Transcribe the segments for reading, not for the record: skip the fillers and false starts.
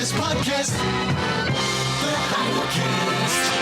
latest podcast, The Heidelcast.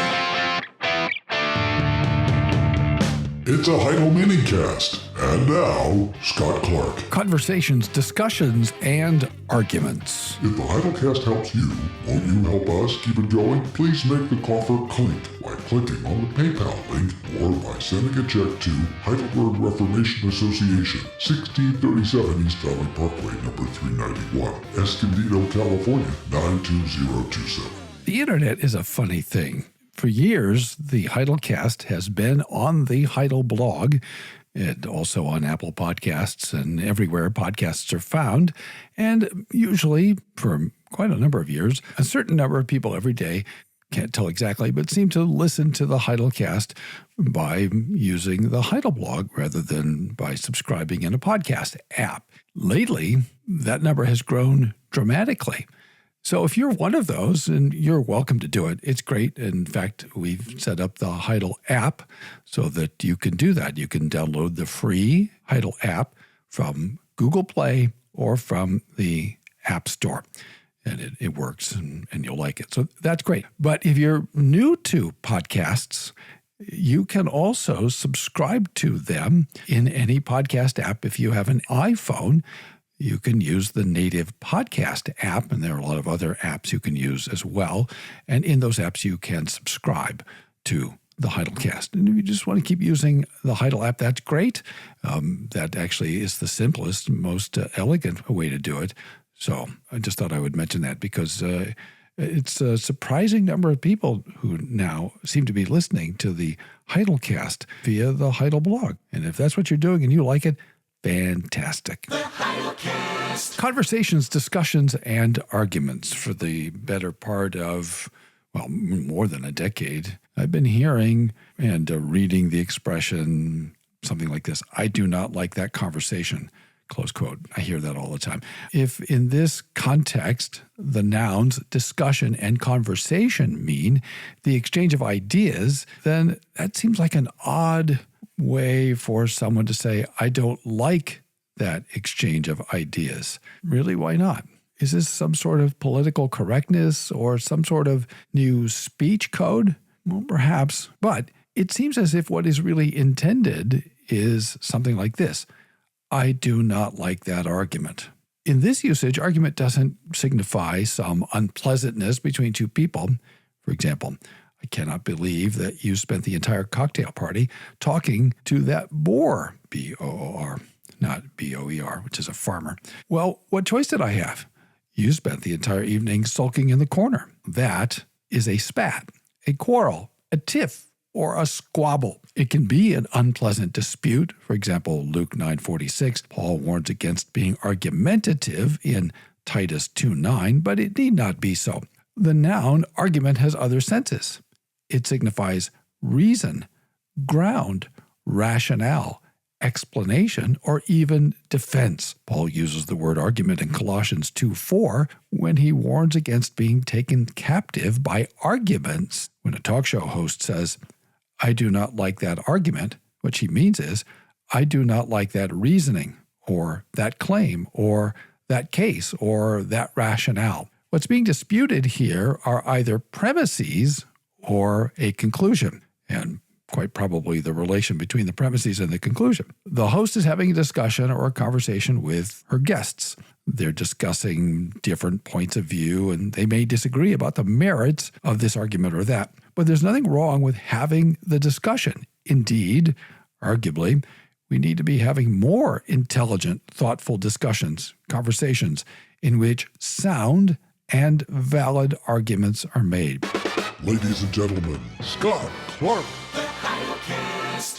It's a Heidel minicast. And now, Scott Clark. Conversations, discussions, and arguments. If the Heidelcast helps you, won't you help us keep it going? Please make the coffer clink by clicking on the PayPal link or by sending a check to Heidelberg Reformation Association, 1637 East Valley Parkway, number 391, Escondido, California, 92027. The internet is a funny thing. For years, the Heidelcast has been on the Heidel blog and also on Apple Podcasts and everywhere podcasts are found. And usually, for quite a number of years, a certain number of people every day, can't tell exactly, but seem to listen to the Heidelcast by using the Heidel blog rather than by subscribing in a podcast app. Lately, that number has grown dramatically. So if you're one of those, and you're welcome to do it, it's great. In fact, we've set up the Heidel app so that you can do that. You can download the free Heidel app from Google Play or from the App Store. And it works, and you'll like it. So that's great. But if you're new to podcasts, you can also subscribe to them in any podcast app. If you have an iPhone, you can use the native podcast app, and there are a lot of other apps you can use as well. And in those apps, you can subscribe to the Heidelcast. And if you just want to keep using the Heidel app, that's great. That actually is the simplest, most elegant way to do it. So I just thought I would mention that because it's a surprising number of people who now seem to be listening to the Heidelcast via the Heidel blog. And if that's what you're doing and you like it, fantastic. The Heidelcast. Conversations, discussions, and arguments for the better part of, well, more than a decade. I've been hearing and reading the expression, something like this, "I do not like that conversation," close quote. I hear that all the time. If in this context, the nouns discussion and conversation mean the exchange of ideas, then that seems like an odd way for someone to say, "I don't like that exchange of ideas." Really, why not? Is this some sort of political correctness or some sort of new speech code? Well, perhaps. But it seems as if what is really intended is something like this: "I do not like that argument." In this usage, argument doesn't signify some unpleasantness between two people. For example, "I cannot believe that you spent the entire cocktail party talking to that boor," B-O-O-R, not B-O-E-R, which is a farmer. "Well, what choice did I have? You spent the entire evening sulking in the corner." That is a spat, a quarrel, a tiff, or a squabble. It can be an unpleasant dispute. For example, Luke 9:46, Paul warns against being argumentative in Titus 2:9, but it need not be so. The noun argument has other senses. It signifies reason, ground, rationale, explanation, or even defense. Paul uses the word argument in Colossians 2:4 when he warns against being taken captive by arguments. When a talk show host says, "I do not like that argument," what she means is, "I do not like that reasoning, or that claim, or that case, or that rationale." What's being disputed here are either premises or a conclusion, and quite probably the relation between the premises and the conclusion. The host is having a discussion or a conversation with her guests. They're discussing different points of view, and they may disagree about the merits of this argument or that. But there's nothing wrong with having the discussion. Indeed, arguably, we need to be having more intelligent, thoughtful discussions, conversations, in which sound and valid arguments are made. Ladies and gentlemen, Scott Clark.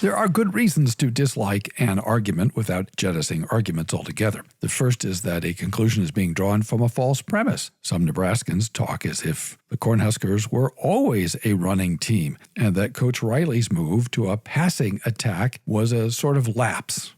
There are good reasons to dislike an argument without jettisoning arguments altogether. The first is that a conclusion is being drawn from a false premise. Some Nebraskans talk as if the Cornhuskers were always a running team, and that Coach Riley's move to a passing attack was a sort of lapse.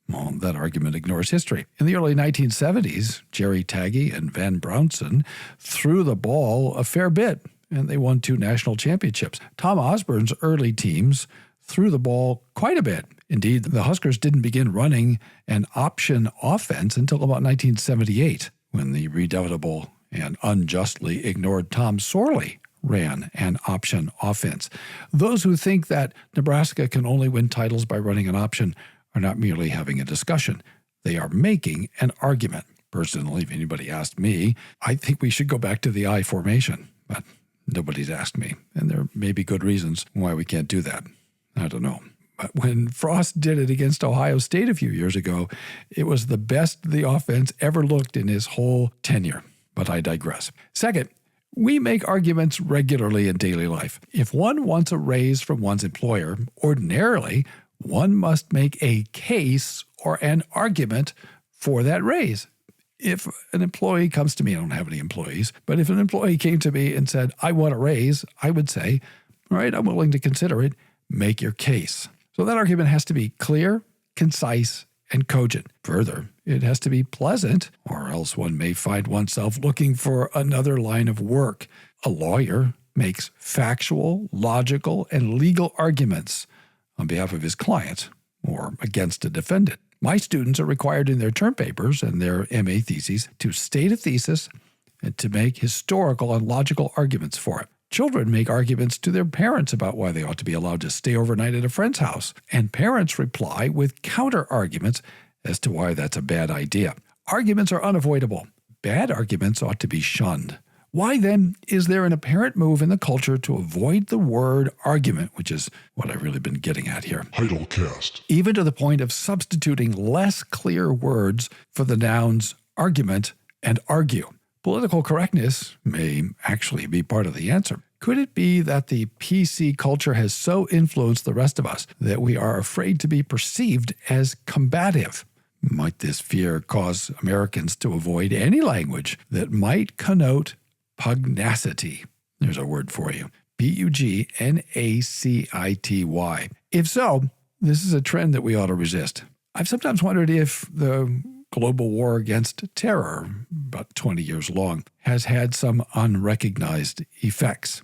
Well, that argument ignores history. In the early 1970s, Jerry Tagge and Van Brownson threw the ball a fair bit, and they won 2 national championships. Tom Osborne's early teams threw the ball quite a bit. Indeed, the Huskers didn't begin running an option offense until about 1978, when the redoubtable and unjustly ignored Tom Sorley ran an option offense. Those who think that Nebraska can only win titles by running an option are not merely having a discussion. They are making an argument. Personally, if anybody asked me, I think we should go back to the I formation. But nobody's asked me, and there may be good reasons why we can't do that. I don't know. But when Frost did it against Ohio State a few years ago, it was the best the offense ever looked in his whole tenure. But I digress. Second, we make arguments regularly in daily life. If one wants a raise from one's employer, ordinarily, one must make a case or an argument for that raise. If an employee comes to me, I don't have any employees, but if an employee came to me and said, I want a raise, I would say, all right, I'm willing to consider it. Make your case. So that argument has to be clear, concise, and cogent. Further, it has to be pleasant, or else one may find oneself looking for another line of work. A lawyer makes factual, logical, and legal arguments on behalf of his client or against a defendant. My students are required in their term papers and their MA theses to state a thesis and to make historical and logical arguments for it. Children make arguments to their parents about why they ought to be allowed to stay overnight at a friend's house, and parents reply with counter-arguments as to why that's a bad idea. Arguments are unavoidable. Bad arguments ought to be shunned. Why, then, is there an apparent move in the culture to avoid the word argument, which is what I've really been getting at here, Heidelcast. even to the point of substituting less clear words for the nouns argument and argue? Political correctness may actually be part of the answer. Could it be that the PC culture has so influenced the rest of us that we are afraid to be perceived as combative? Might this fear cause Americans to avoid any language that might connote pugnacity? There's a word for you. Pugnacity. If so, this is a trend that we ought to resist. I've sometimes wondered if the global war against terror, about 20 years long, has had some unrecognized effects.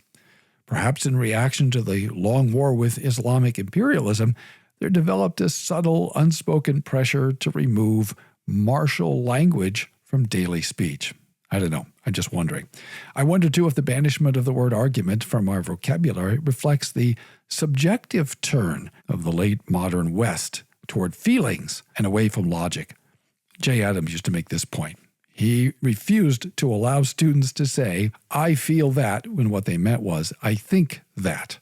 Perhaps in reaction to the long war with Islamic imperialism, there developed a subtle, unspoken pressure to remove martial language from daily speech. I don't know. I'm just wondering. I wonder, too, if the banishment of the word argument from our vocabulary reflects the subjective turn of the late modern West toward feelings and away from logic. Jay Adams used to make this point. He refused to allow students to say, I feel that, when what they meant was, I think that.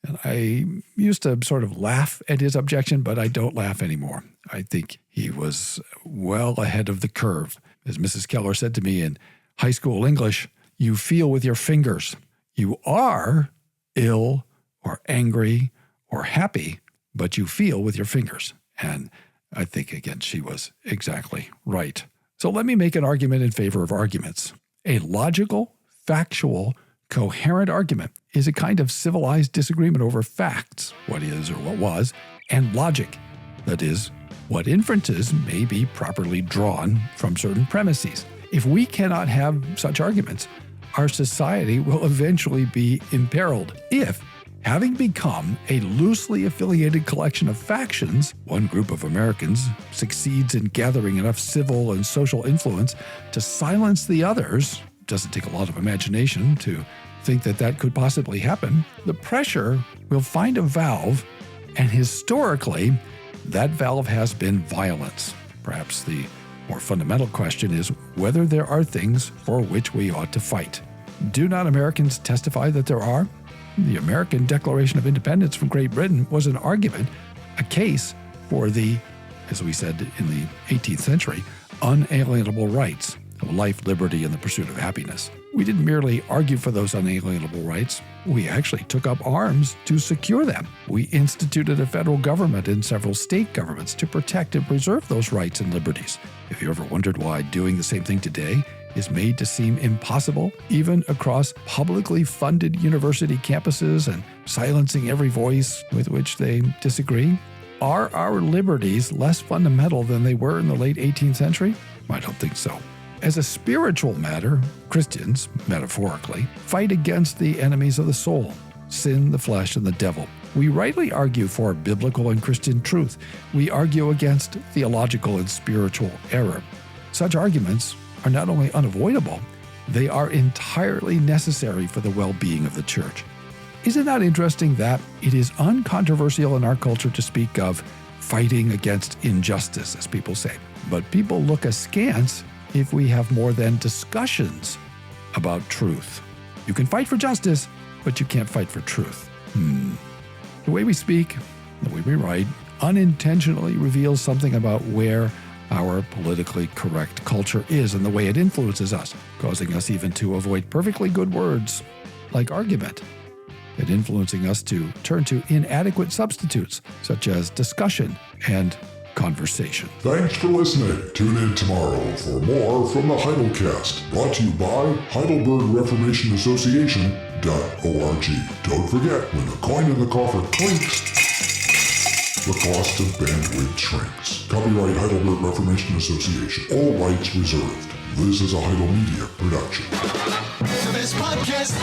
And I used to sort of laugh at his objection, but I don't laugh anymore. I think he was well ahead of the curve. As Mrs. Keller said to me in high school English, you feel with your fingers. You are ill or angry or happy, but you feel with your fingers. And I think, again, she was exactly right. So let me make an argument in favor of arguments. A logical, factual, coherent argument is a kind of civilized disagreement over facts, what is or what was, and logic, that is, what inferences may be properly drawn from certain premises. If we cannot have such arguments, our society will eventually be imperiled. If, having become a loosely affiliated collection of factions, one group of Americans succeeds in gathering enough civil and social influence to silence the others, it doesn't take a lot of imagination to think that that could possibly happen, the pressure will find a valve, and historically, that valve has been violence. Perhaps the more fundamental question is whether there are things for which we ought to fight. Do not Americans testify that there are? The American Declaration of Independence from Great Britain was an argument, a case for the, as we said in the 18th century, unalienable rights of life, liberty, and the pursuit of happiness. We didn't merely argue for those unalienable rights. We actually took up arms to secure them. We instituted a federal government and several state governments to protect and preserve those rights and liberties. Have you ever wondered why doing the same thing today is made to seem impossible, even across publicly funded university campuses and silencing every voice with which they disagree? Are our liberties less fundamental than they were in the late 18th century? I don't think so. As a spiritual matter, Christians, metaphorically, fight against the enemies of the soul, sin, the flesh, and the devil. We rightly argue for biblical and Christian truth. We argue against theological and spiritual error. Such arguments are not only unavoidable, They are entirely necessary for the well-being of the church. Isn't that interesting that it is uncontroversial in our culture to speak of fighting against injustice, as people say, but people look askance if we have more than discussions about truth. You can fight for justice, but you can't fight for truth. The way we speak, the way we write, unintentionally reveals something about where our politically correct culture is and the way it influences us, causing us even to avoid perfectly good words like argument, and influencing us to turn to inadequate substitutes such as discussion and conversation. Thanks for listening. Tune in tomorrow for more from the Heidelcast, brought to you by HeidelbergReformationAssociation.org. Don't forget, when the coin in the coffer clinks, the cost of bandwidth shrinks. Copyright Heidelberg Reformation Association. All rights reserved. This is a Heidel Media production. For this podcast.